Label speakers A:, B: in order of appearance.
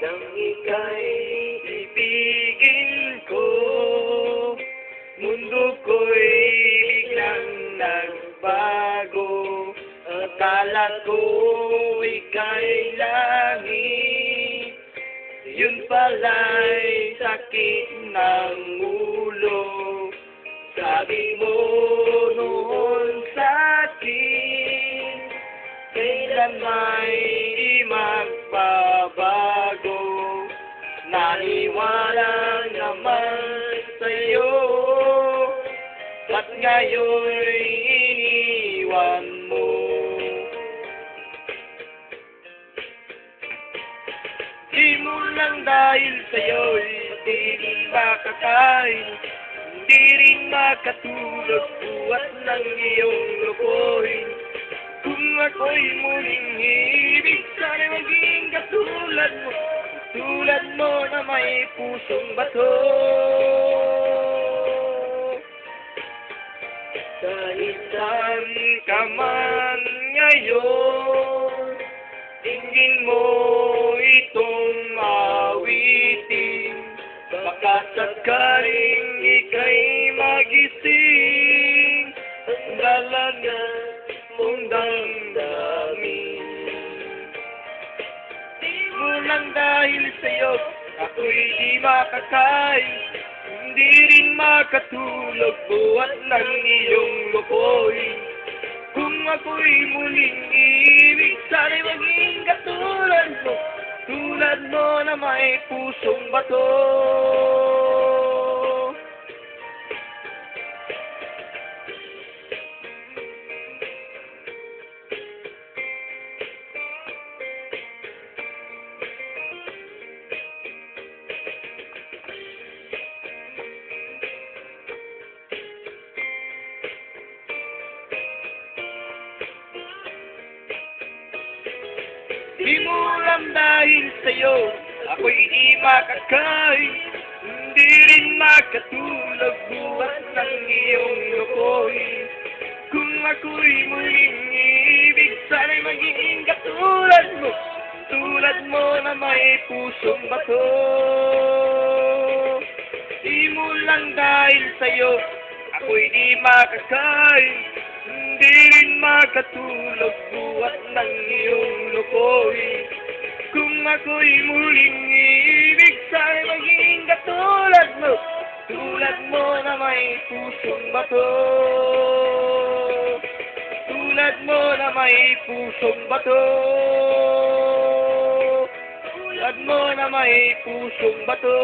A: Nang ika'y ibigin ko, mundo ko'y biglang nagbago. Akala ko ika'y langit, yun pala'y sakit ng ulo. Sabi mo noon sa'kin, kailan may di magbabago. Naniwala naman sa'yo, ba't ngayon'y iniwan mo? Di mo lang dahil sa'yo'y di rin makakain, di rin makatulog buhat ng iyong lokohin. Kung ako'y muling ibig, sana'y maging katulad mo, tulad mo na may pusong bato. Kahit saan ka man ngayon, tingin mo itong awitin, baka sakaling ika'y magising, ang dalaga mong damdamin. Di mo lang dahil sa'yo, ako'y di makakain, hindi rin makatulog buhat ng iyong lokohin. Kung ako'y muling ibig, sana'y maging katulad mo, tulad mo na may pusong bato. Di mo alam dahil sa'yo, ako'y di makakain, hindi rin makatulog buhat ng iyong lokohin. Kung ako'y muling ibig, sana'y maging katulad mo, tulad mo na may pusong bato. Di mo lang dahil sa'yo, ako'y di makakain, hindi rin makatulog buhat ng iyong lokohin. Kung ako'y muling ibig, sana'y maging katulad mo, tulad mo na may pusong bato. Tulad mo na may pusong bato. Tulad mo na may pusong bato.